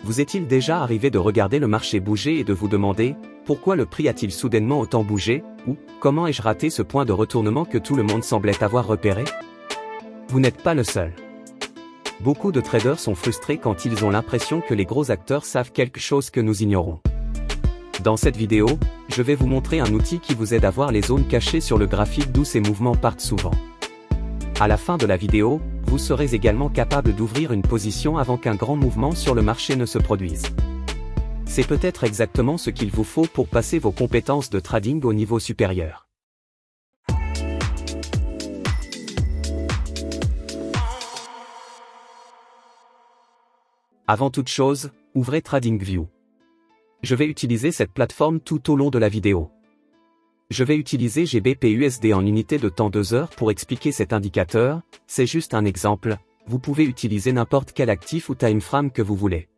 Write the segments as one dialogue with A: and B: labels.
A: Vous est-il déjà arrivé de regarder le marché bouger et de vous demander « Pourquoi le prix a-t-il soudainement autant bougé ?» ou « Comment ai-je raté ce point de retournement que tout le monde semblait avoir repéré ?» Vous n'êtes pas le seul. Beaucoup de traders sont frustrés quand ils ont l'impression que les gros acteurs savent quelque chose que nous ignorons. Dans cette vidéo, je vais vous montrer un outil qui vous aide à voir les zones cachées sur le graphique d'où ces mouvements partent souvent. À la fin de la vidéo, vous serez également capable d'ouvrir une position avant qu'un grand mouvement sur le marché ne se produise. C'est peut-être exactement ce qu'il vous faut pour passer vos compétences de trading au niveau supérieur. Avant toute chose, ouvrez TradingView. Je vais utiliser cette plateforme tout au long de la vidéo. Je vais utiliser GBP/USD en unité de temps 2 heures pour expliquer cet indicateur, c'est juste un exemple, vous pouvez utiliser n'importe quel actif ou time frame que vous voulez.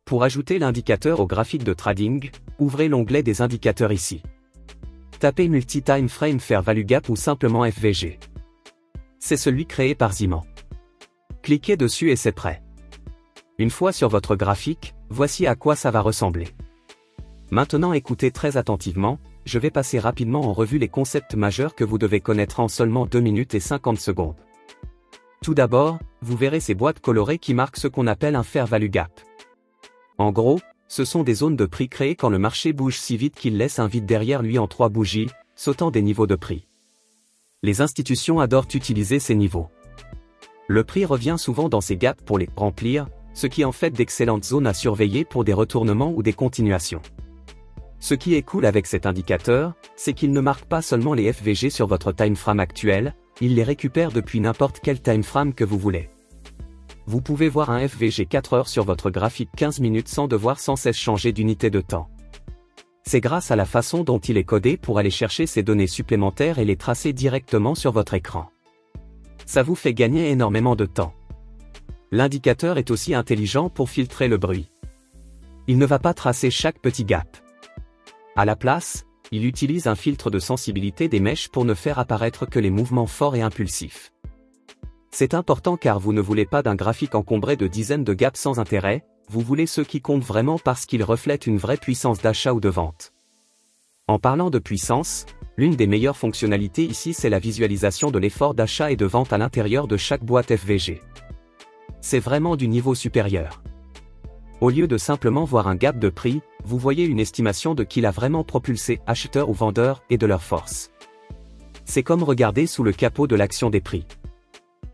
A: Pour ajouter l'indicateur au graphique de trading, ouvrez l'onglet des indicateurs ici. Tapez Multi-Time Frame Fair Value Gap ou simplement FVG. C'est celui créé par Ziman. Cliquez dessus et c'est prêt. Une fois sur votre graphique, voici à quoi ça va ressembler. Maintenant écoutez très attentivement, je vais passer rapidement en revue les concepts majeurs que vous devez connaître en seulement 2 minutes et 50 secondes. Tout d'abord, vous verrez ces boîtes colorées qui marquent ce qu'on appelle un Fair Value Gap. En gros, ce sont des zones de prix créées quand le marché bouge si vite qu'il laisse un vide derrière lui en 3 bougies, sautant des niveaux de prix. Les institutions adorent utiliser ces niveaux. Le prix revient souvent dans ces gaps pour les remplir, ce qui en fait d'excellentes zones à surveiller pour des retournements ou des continuations. Ce qui est cool avec cet indicateur, c'est qu'il ne marque pas seulement les FVG sur votre timeframe actuel, il les récupère depuis n'importe quel timeframe que vous voulez. Vous pouvez voir un FVG 4 heures sur votre graphique 15 minutes sans devoir sans cesse changer d'unité de temps. C'est grâce à la façon dont il est codé pour aller chercher ces données supplémentaires et les tracer directement sur votre écran. Ça vous fait gagner énormément de temps. L'indicateur est aussi intelligent pour filtrer le bruit. Il ne va pas tracer chaque petit gap. À la place, il utilise un filtre de sensibilité des mèches pour ne faire apparaître que les mouvements forts et impulsifs. C'est important car vous ne voulez pas d'un graphique encombré de dizaines de gaps sans intérêt, vous voulez ceux qui comptent vraiment parce qu'ils reflètent une vraie puissance d'achat ou de vente. En parlant de puissance, l'une des meilleures fonctionnalités ici c'est la visualisation de l'effort d'achat et de vente à l'intérieur de chaque boîte FVG. C'est vraiment du niveau supérieur. Au lieu de simplement voir un gap de prix, vous voyez une estimation de qui l'a vraiment propulsé, acheteurs ou vendeurs, et de leur force. C'est comme regarder sous le capot de l'action des prix.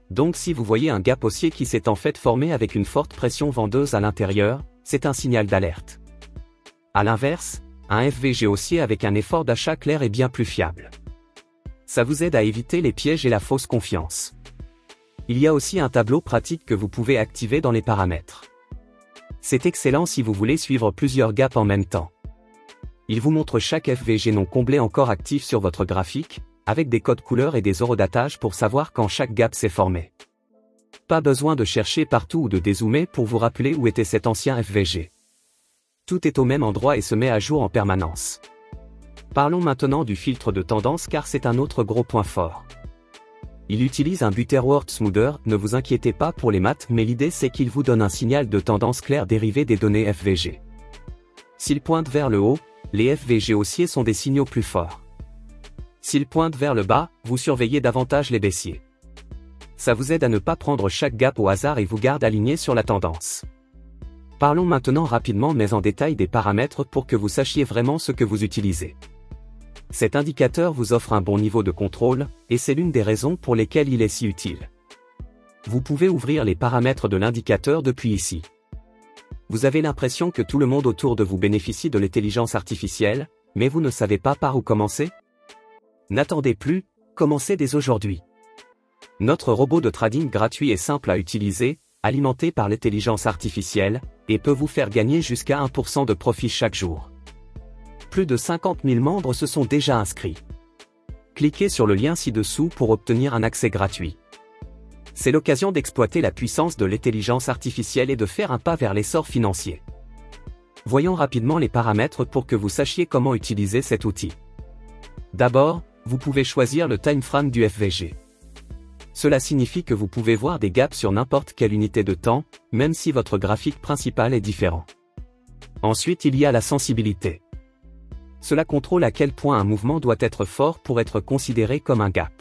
A: Donc si vous voyez un gap haussier qui s'est en fait formé avec une forte pression vendeuse à l'intérieur, c'est un signal d'alerte. À l'inverse, un FVG haussier avec un effort d'achat clair est bien plus fiable. Ça vous aide à éviter les pièges et la fausse confiance. Il y a aussi un tableau pratique que vous pouvez activer dans les paramètres. C'est excellent si vous voulez suivre plusieurs gaps en même temps. Il vous montre chaque FVG non comblé encore actif sur votre graphique, avec des codes couleurs et des horodatage pour savoir quand chaque gap s'est formé. Pas besoin de chercher partout ou de dézoomer pour vous rappeler où était cet ancien FVG. Tout est au même endroit et se met à jour en permanence. Parlons maintenant du filtre de tendance car c'est un autre gros point fort. Il utilise un Butterworth Smoother, ne vous inquiétez pas pour les maths mais l'idée c'est qu'il vous donne un signal de tendance clair dérivé des données FVG. S'il pointe vers le haut, les FVG haussiers sont des signaux plus forts. S'il pointe vers le bas, vous surveillez davantage les baissiers. Ça vous aide à ne pas prendre chaque gap au hasard et vous garde aligné sur la tendance. Parlons maintenant rapidement mais en détail des paramètres pour que vous sachiez vraiment ce que vous utilisez. Cet indicateur vous offre un bon niveau de contrôle, et c'est l'une des raisons pour lesquelles il est si utile. Vous pouvez ouvrir les paramètres de l'indicateur depuis ici. Vous avez l'impression que tout le monde autour de vous bénéficie de l'intelligence artificielle, mais vous ne savez pas par où commencer? N'attendez plus, commencez dès aujourd'hui. Notre robot de trading gratuit est simple à utiliser, alimenté par l'intelligence artificielle, et peut vous faire gagner jusqu'à 1% de profit chaque jour. Plus de 50 000 membres se sont déjà inscrits. Cliquez sur le lien ci-dessous pour obtenir un accès gratuit. C'est l'occasion d'exploiter la puissance de l'intelligence artificielle et de faire un pas vers l'essor financier. Voyons rapidement les paramètres pour que vous sachiez comment utiliser cet outil. D'abord, vous pouvez choisir le time frame du FVG. cela signifie que vous pouvez voir des gaps sur n'importe quelle unité de temps, même si votre graphique principal est différent. Ensuite, il y a la sensibilité. Cela contrôle à quel point un mouvement doit être fort pour être considéré comme un gap.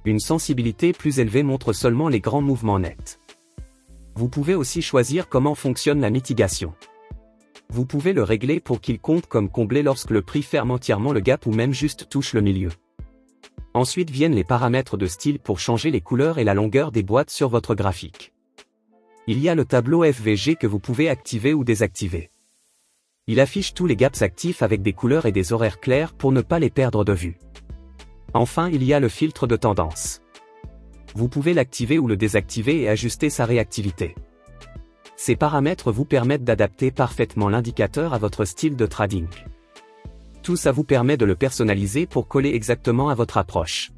A: Une sensibilité plus élevée montre seulement les grands mouvements nets. Vous pouvez aussi choisir comment fonctionne la mitigation. Vous pouvez le régler pour qu'il compte comme comblé lorsque le prix ferme entièrement le gap ou même juste touche le milieu. Ensuite viennent les paramètres de style pour changer les couleurs et la longueur des boîtes sur votre graphique. Il y a le tableau FVG que vous pouvez activer ou désactiver. Il affiche tous les gaps actifs avec des couleurs et des horaires clairs pour ne pas les perdre de vue. Enfin, il y a le filtre de tendance. Vous pouvez l'activer ou le désactiver et ajuster sa réactivité. Ces paramètres vous permettent d'adapter parfaitement l'indicateur à votre style de trading. Tout ça vous permet de le personnaliser pour coller exactement à votre approche.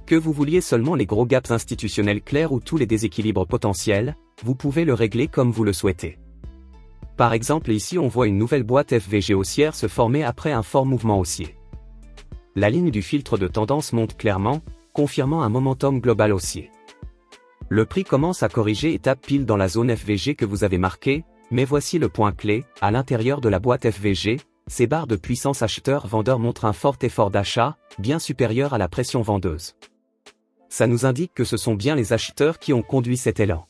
A: Que vous vouliez seulement les gros gaps institutionnels clairs ou tous les déséquilibres potentiels, vous pouvez le régler comme vous le souhaitez. Par exemple, ici on voit une nouvelle boîte FVG haussière se former après un fort mouvement haussier. La ligne du filtre de tendance monte clairement, confirmant un momentum global haussier. Le prix commence à corriger et tape pile dans la zone FVG que vous avez marquée, mais voici le point clé, à l'intérieur de la boîte FVG, ces barres de puissance acheteur-vendeur montrent un fort effort d'achat, bien supérieur à la pression vendeuse. Ça nous indique que ce sont bien les acheteurs qui ont conduit cet élan.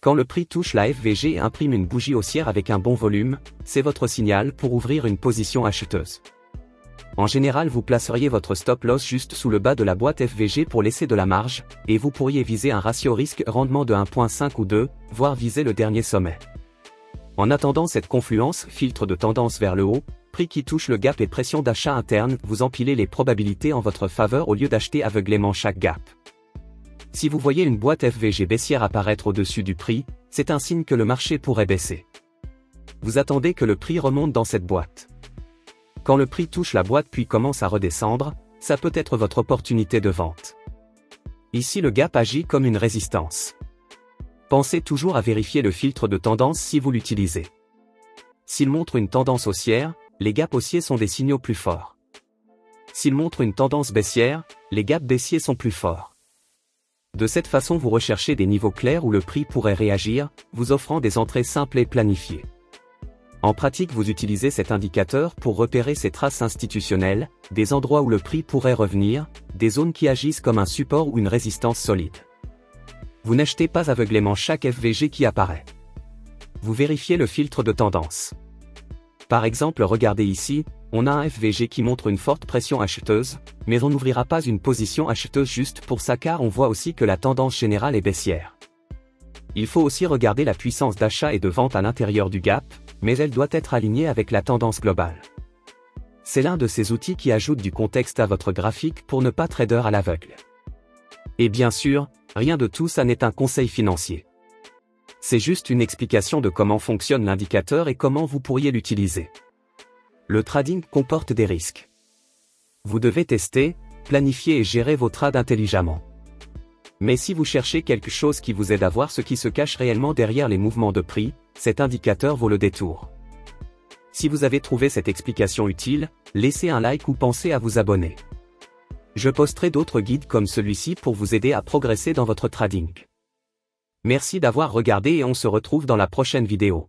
A: Quand le prix touche la FVG et imprime une bougie haussière avec un bon volume, c'est votre signal pour ouvrir une position acheteuse. En général, vous placeriez votre stop loss juste sous le bas de la boîte FVG pour laisser de la marge, et vous pourriez viser un ratio risque-rendement de 1.5 ou 2, voire viser le dernier sommet. En attendant cette confluence, filtre de tendance vers le haut, prix qui touche le gap et pression d'achat interne, vous empilez les probabilités en votre faveur au lieu d'acheter aveuglément chaque gap. Si vous voyez une boîte FVG baissière apparaître au-dessus du prix, c'est un signe que le marché pourrait baisser. Vous attendez que le prix remonte dans cette boîte. Quand le prix touche la boîte puis commence à redescendre, ça peut être votre opportunité de vente. Ici le gap agit comme une résistance. Pensez toujours à vérifier le filtre de tendance si vous l'utilisez. S'il montre une tendance haussière, les gaps haussiers sont des signaux plus forts. S'il montre une tendance baissière, les gaps baissiers sont plus forts. De cette façon vous recherchez des niveaux clairs où le prix pourrait réagir, vous offrant des entrées simples et planifiées. En pratique, vous utilisez cet indicateur pour repérer ces traces institutionnelles, des endroits où le prix pourrait revenir, des zones qui agissent comme un support ou une résistance solide. Vous n'achetez pas aveuglément chaque FVG qui apparaît. Vous vérifiez le filtre de tendance. Par exemple, regardez ici, on a un FVG qui montre une forte pression acheteuse, mais on n'ouvrira pas une position acheteuse juste pour ça car on voit aussi que la tendance générale est baissière. Il faut aussi regarder la puissance d'achat et de vente à l'intérieur du gap, mais elle doit être alignée avec la tendance globale. C'est l'un de ces outils qui ajoute du contexte à votre graphique pour ne pas trader à l'aveugle. Et bien sûr, rien de tout ça n'est un conseil financier. C'est juste une explication de comment fonctionne l'indicateur et comment vous pourriez l'utiliser. Le trading comporte des risques. Vous devez tester, planifier et gérer vos trades intelligemment. Mais si vous cherchez quelque chose qui vous aide à voir ce qui se cache réellement derrière les mouvements de prix, cet indicateur vaut le détour. Si vous avez trouvé cette explication utile, laissez un like ou pensez à vous abonner. Je posterai d'autres guides comme celui-ci pour vous aider à progresser dans votre trading. Merci d'avoir regardé et on se retrouve dans la prochaine vidéo.